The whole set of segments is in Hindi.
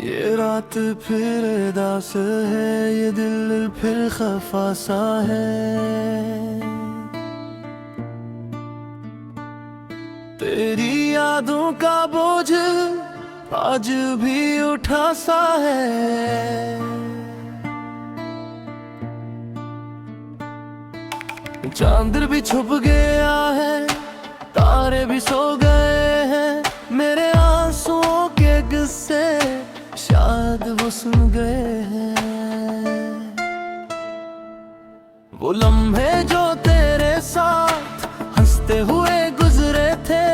ये रात फिर दास है, ये दिल फिर खफा सा है। तेरी यादों का बोझ आज भी उठा सा है। चांद भी छुप गया है, तारे भी सो गए हैं। मेरे आंसुओं के किस्से शायद वो सुन गए हैं। वो लम्हे जो तेरे साथ हंसते हुए गुजरे थे,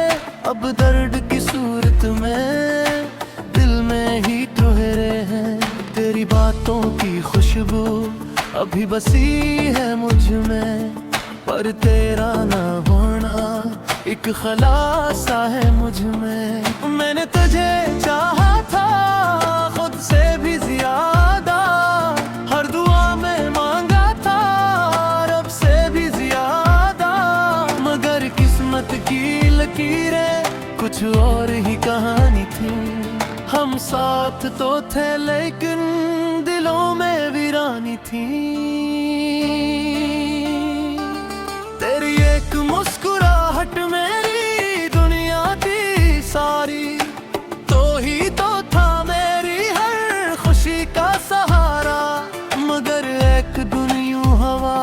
अब दर्द की सूरत में दिल में ही ठहरे हैं। तेरी बातों की खुशबू अभी बसी है मुझ में, पर तेरा ना होना एक खलासा है मुझ में। मैंने तुझे चाहा था खुद से भी ज्यादा, हर दुआ में मांगा था रब से भी ज्यादा। मगर किस्मत की लकीरें कुछ और ही कहानी थी। हम साथ तो थे लेकिन दिलों में वीरानी थी। तेरी एक मुस्कुराहट मेरी दुनिया थी सारी, तो ही तो था मेरी हर खुशी का सहारा। मगर एक दुनिया हवा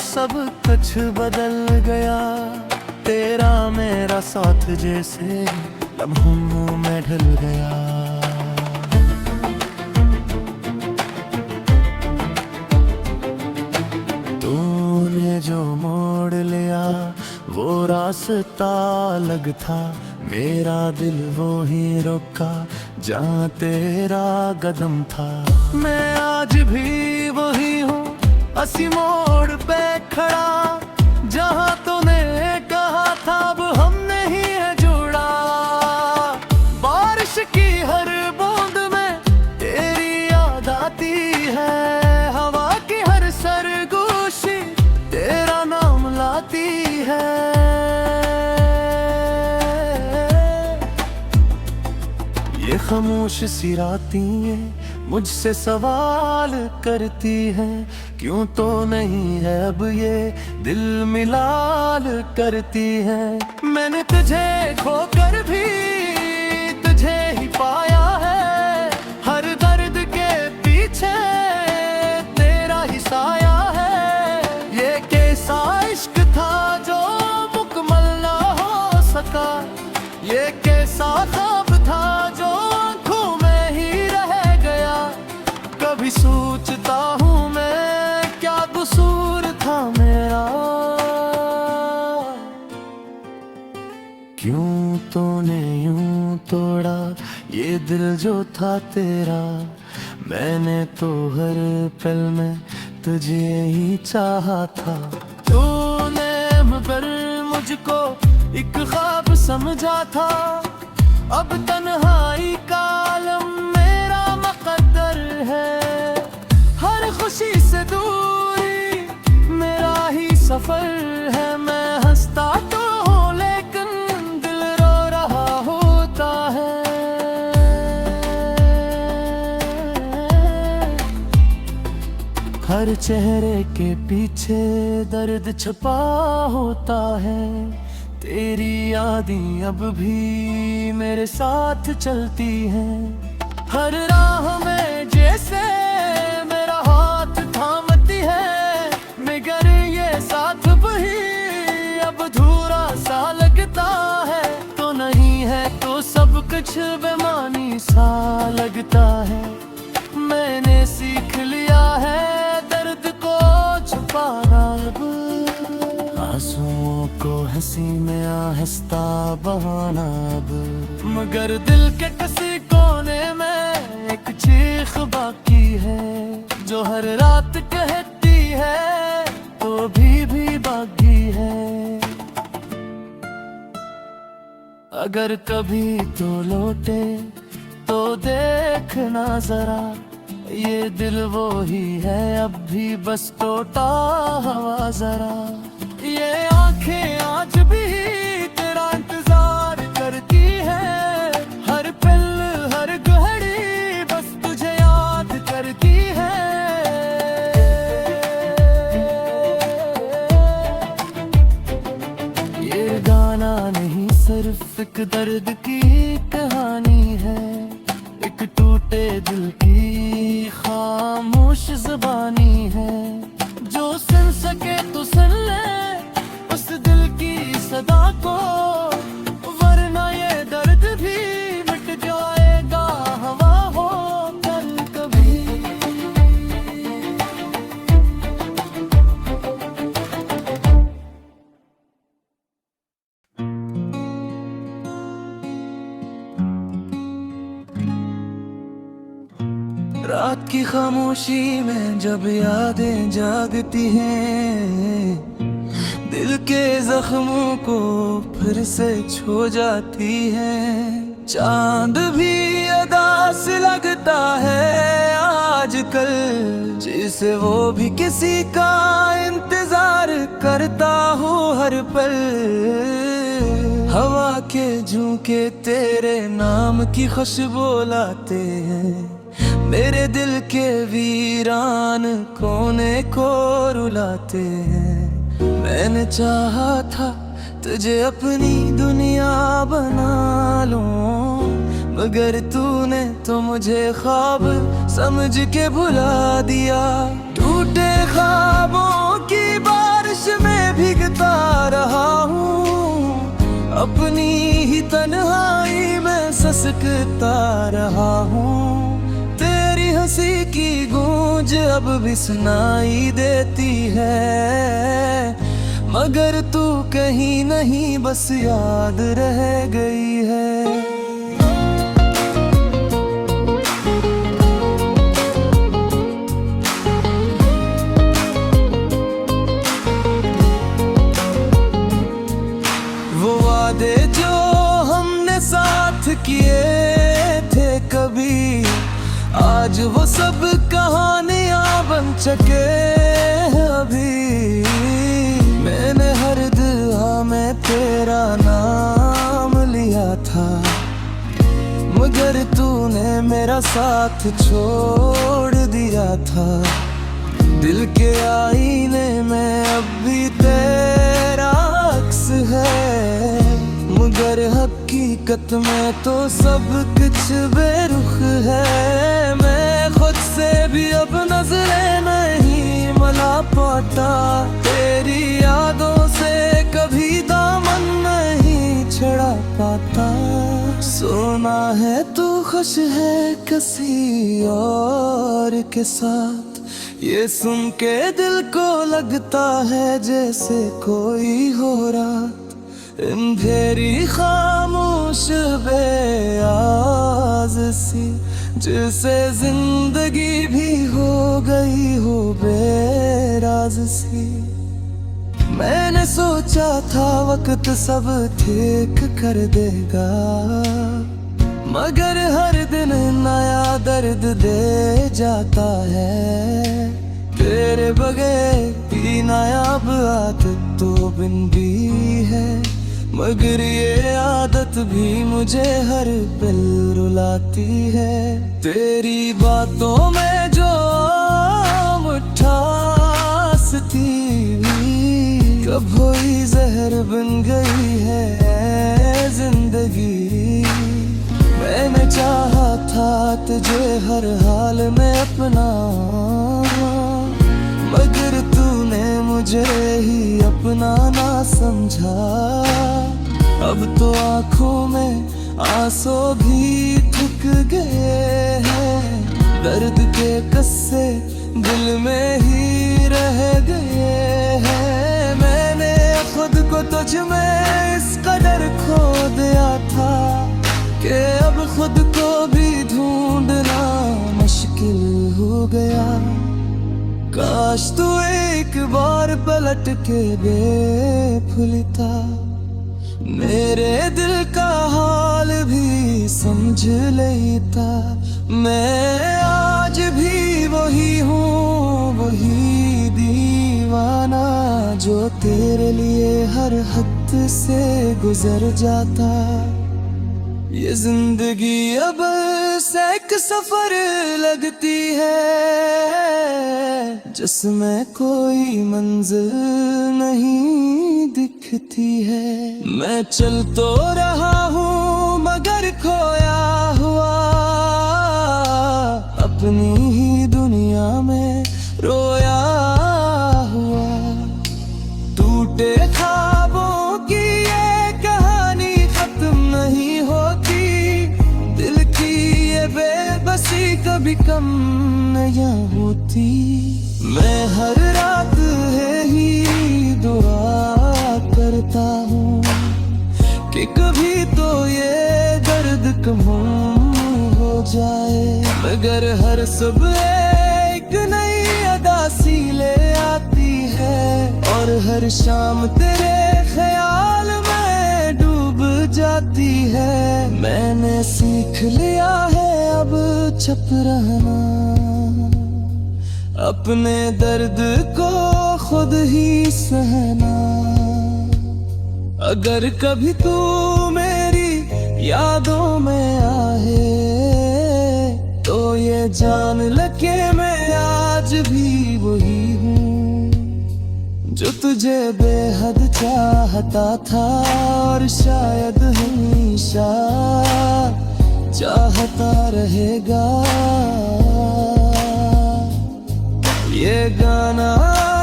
सब कुछ बदल गया। तेरा मेरा साथ जैसे लम्हों में ढल गया। तूने जो मोड़ लिया वो रास्ता अलग था, मेरा दिल वो ही रुका जहाँ तेरा कदम था। मैं आज भी वही हूँ असी मोड़ पे खड़ा, जहाँ तूने कहा था अब हम नहीं है जुड़ा। बारिश की हर बूंद में तेरी याद आती है, हवा की हर सरगोशी तेरा नाम लाती है। ये खामोश सी रातें मुझसे सवाल करती हैं, क्यों तो नहीं है अब ये दिल मिलाल करती है। मैंने तुझे खोकर भी तुझे ही पाया है, हर दर्द के पीछे तेरा ही साया है। ये कैसा इश्क था जो मुकम्मल ना हो सका, ये कैसा ख्वाब था जो आंखों में ही रह गया। कभी सोचता हूँ मैं क्या कसूर था मेरा, क्यों तूने यूं तोड़ा ये दिल जो था तेरा। मैंने तो हर पल में तुझे ही चाहा था। तूने मगर मुझको एक ख्वाब समझा था, अब तन्हाई का आलम मेरा मुकद्दर है। हर खुशी से दूरी मेरा ही सफर है। मैं हंसता तो हूँ लेकिन दिल रो रहा होता है। हर चेहरे के पीछे दर्द छुपा होता है। तेरी यादें अब भी मेरे साथ चलती हैं, हर राह में जैसे मेरा हाथ थामती है। मगर ये साथ भी अब अधूरा सा लगता है, तो नहीं है तो सब कुछ बेमानी सा लगता है। मैंने सीख लिया है दर्द को छुपाना, अब आंसुओं को हंसी में आहिस्ता बहाना अब। मगर दिल के किसी कोने में एक चीख बाकी है, जो हर रात कहती है तो भी बाकी है। अगर कभी तो लौटे तो देखना जरा, ये दिल वो ही है अब भी बस टूटा हुआ जरा। ये आंखें आज भी तेरा इंतजार करती है, हर पल हर घड़ी बस ये गाना नहीं सिर्फ एक दर्द की कहानी है, एक टूटे दिल की खामोश ज़बानी है। जो सुन सके तो सुन ले उस दिल की सदा को, वरना ये दर्द भी मिट जाएगा हवा हो कल कभी। रात की खामोशी में जब यादें जागती हैं, दिल के जख्मों को फिर से छू जाती हैं। चांद भी अदा से लगता है आजकल, जिसे वो भी किसी का इंतजार करता हूँ हर पल। हवा के झोंके तेरे नाम की खुशबू लाते हैं, मेरे दिल के वीरान कोने को रुलाते हैं। मैंने चाहा था तुझे अपनी दुनिया बना लूं, मगर तूने तो मुझे ख्वाब समझ के भुला दिया। टूटे ख्वाबों की बारिश में भीगता रहा हूँ, अपनी ही तन्हाई में ससकता रहा हूँ। तेरी हंसी की गूंज अब भी सुनाई देती है, मगर तू कहीं नहीं बस याद रह गई है। वो वादे जो हमने साथ किए थे कभी, आज वो सब कहानियां बन चुके हैं अभी। मैंने हर दुआ में तेरा नाम लिया था, मगर तूने मेरा साथ छोड़ दिया था। दिल के आईने में अब भी तेरा अक्स है, मगर हकीकत में तो सब कुछ बेरुख है। मैं खुद से भी अब नजरें नहीं मिला पाता, तेरी यादों से कभी दामन नहीं छुड़ा पाता। सोना है तू खुश है किसी और के साथ, ये सुन के दिल को लगता है जैसे कोई हो रात। अंधेरी खामोश बेआवाज़ सी, जिसे जिंदगी भी हो गई हो बेराज सी। मैंने सोचा था वक्त सब ठीक कर देगा, मगर हर दिन नया दर्द दे जाता है। तेरे बगैर की नायाब आदत तो बिन भी है, मगर ये आदत भी मुझे हर पल रुलाती है। तेरी बातों में जो मिठास थी, कब हुई जहर बन गई है जिंदगी। मैंने चाहा था तुझे हर हाल में अपना, मगर तूने मुझे ही अपना ना समझा। अब तो आँखों में आंसू भी थक गए हैं, दर्द के कस्से दिल में ही रह गए हैं। मैंने खुद को तुझ में इस कदर खो दिया था कि अब खुद को भी ढूंढना मुश्किल हो गया। काश तू एक बार पलट के देखता, मेरे दिल का हाल भी समझ लेता। मैं आज भी वही हूँ, वही दीवाना जो तेरे लिए हर हद से गुजर जाता। ये जिंदगी अब से एक सफर लगती है, जिसमें कोई मंजिल नहीं दिखती है। मैं चल तो रहा हूँ मगर खोया हुआ, अपनी ही दुनिया में रोया हुआ। टूटे ख्वाबों की ये कहानी खत्म नहीं होती, दिल की ये बेबसी कभी कम नहीं होती। मैं हर रात है ही दुआ करता हूँ कि कभी तो ये दर्द कम हो जाए, मगर हर सुबह एक नई अदा सी ले आती है, और हर शाम तेरे ख्याल में डूब जाती है। मैंने सीख लिया है अब चुप रहना, अपने दर्द को खुद ही सहना। अगर कभी तू मेरी यादों में आए तो ये जान लगे मैं आज भी वही हूँ जो तुझे बेहद चाहता था, और शायद हमेशा चाहता रहेगा। ये गाना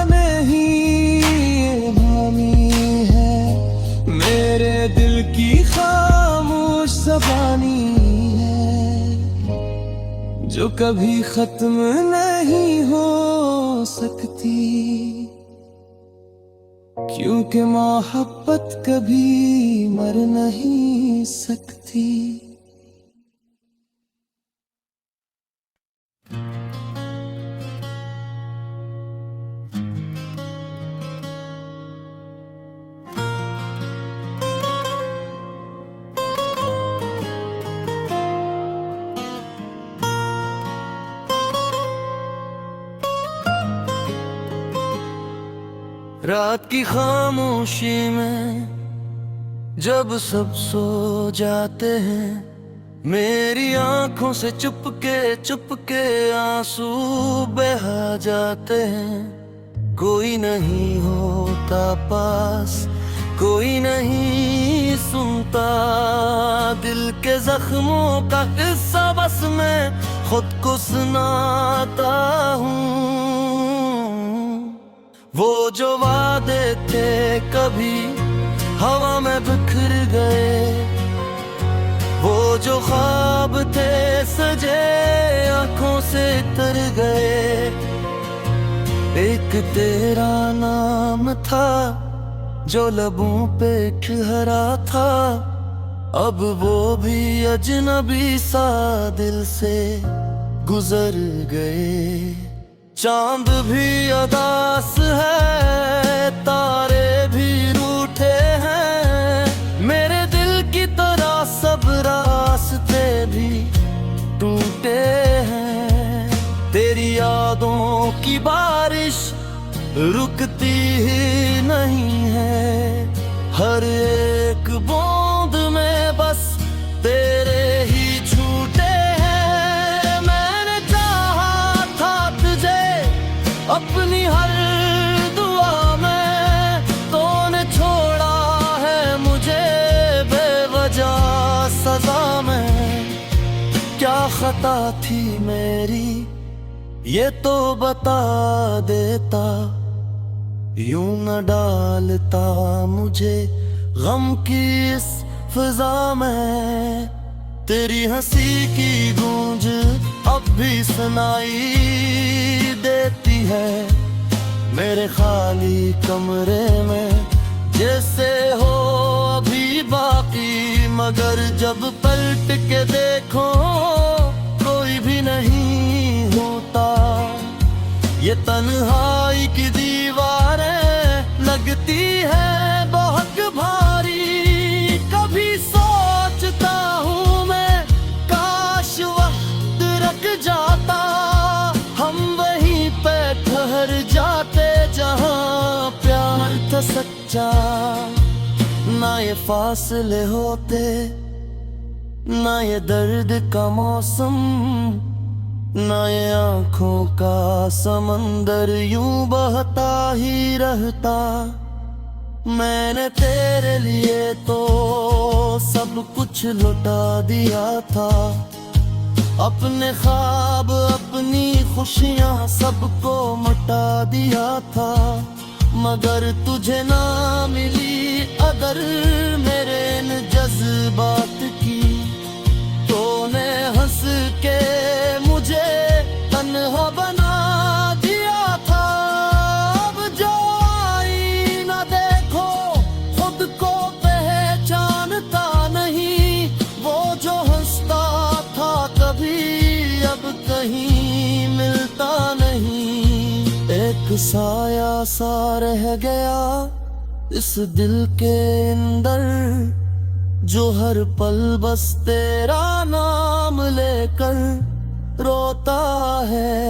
नहीं ये बानी है, मेरे दिल की खामोश ज़बानी है, जो कभी खत्म नहीं हो सकती, क्योंकि मोहब्बत कभी मर नहीं सकती। रात की खामोशी में जब सब सो जाते हैं, मेरी आंखों से चुपके आंसू बहा जाते हैं। कोई नहीं होता पास, कोई नहीं सुनता दिल के जख्मों का किस्सा, बस मैं खुद को सुनाता हूँ। वो जो वादे थे कभी हवा में बिखर गए, वो जो ख्वाब थे सजे आंखों से तर गए। एक तेरा नाम था जो लबों पे ठहरा था, अब वो भी अजनबी सा दिल से गुजर गए। चांद भी उदास है, तारे भी रूठे हैं, मेरे दिल की तरह सब रास्ते भी टूटे हैं। तेरी यादों की बारिश रुकती ही नहीं है, हर एक बूंद में बस तेरे ही झूठे हैं। मैंने चाहा था तुझे अपनी हर दुआ में, तूने छोड़ा है मुझे बेवजह सजा में। क्या खता थी मेरी ये तो बता देता, यूं न डालता मुझे गम की इस फिजा में। तेरी हंसी की गूंज अब भी सुनाई देती है मेरे खाली कमरे में, जैसे हो अभी बाकी, मगर जब पलट के देखो कोई भी नहीं होता। ये तन्हाई की दीवारें लगती है बहुत भारी, कभी सोचता हूँ मैं काश वक्त रुक जाता, हम वहीं पे ठहर जाते जहाँ प्यार था सच्चा। ना ये फासले होते ना ये दर्द का मौसम, ना ये आंखों का समंदर यूं बहता ही रहता। मैंने तेरे लिए तो सब कुछ लुटा दिया था, अपने ख्वाब अपनी खुशियां सबको मिटा दिया था। मगर तुझे ना मिली अगर मेरे इन जज्बात की, तूने हंस के मुझे तन्हा बना दिया था। अब जो आईना देखो खुद को पहचानता नहीं, वो जो हंसता था कभी अब कहीं मिलता नहीं। एक साया सा रह गया इस दिल के अंदर, जो हर पल बस तेरा नाम लेकर रोता है।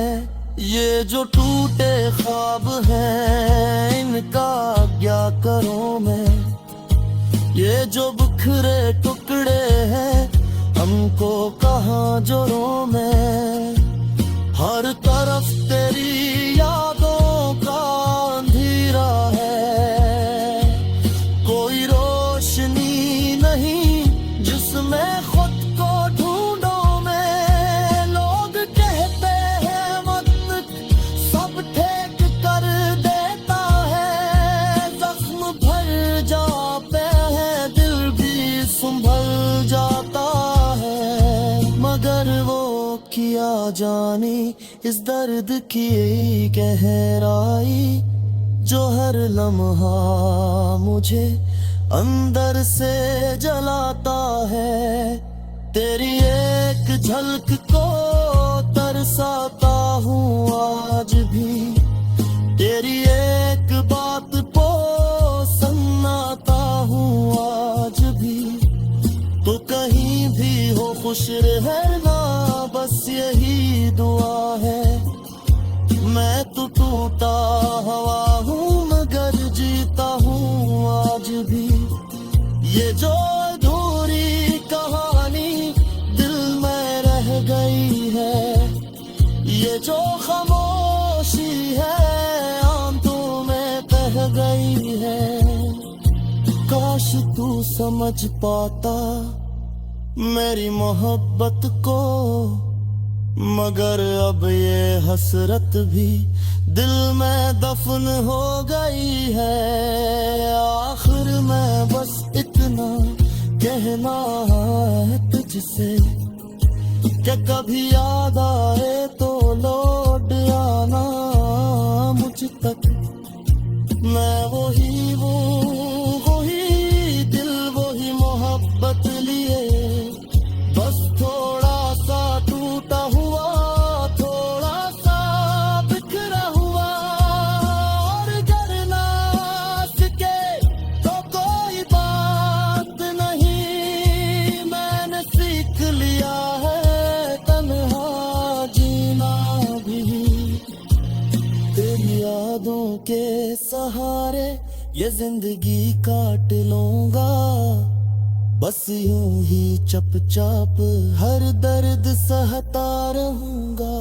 ये जो टूटे ख्वाब हैं इनका क्या करूं मैं, ये जो बिखरे टुकड़े हैं हमको कहाँ जोड़ूं मैं। हर तरफ तेरी यादों का अंधेरा है, कोई रोशनी नहीं जिसमें खुद को ढूंढूं मैं। लोग कहते हैं वक्त सब ठीक कर देता है, जख्म भर जाते हैं दिल भी संभल जाता है। मगर वो किया जाने इस दर्द की गहराई, जो हर लम्हा मुझे अंदर से जलाता है। तेरी एक झलक को तरसाता हूँ आज भी, तेरी एक बात को सन्नाता हूँ आज भी। तो कहीं भी हो खुश रहना बस यही दुआ है। मैं तो टूटा हवा हूँ मगर जीता हूँ आज भी। ये जो अधूरी कहानी दिल में रह गई है, ये जो खामोशी है आंखों में बह गई है। काश तू समझ पाता मेरी मोहब्बत को, मगर अब ये हसरत भी दिल में दफन हो गई है। आखिर में बस इतना कहना है तुझसे कि कभी याद आए तो लौट आना मुझ तक। मैं वही दिल वही मोहब्बत लिए, बस थोड़ा सा टूटा हुआ थोड़ा सा बिखरा हुआ। और अगर ना सके तो कोई बात नहीं, मैंने सीख लिया है तन्हा जीना भी। तेरी यादों के सहारे ये जिंदगी काट लूंगा, बस यूं ही चुपचाप हर दर्द सहता रहूंगा।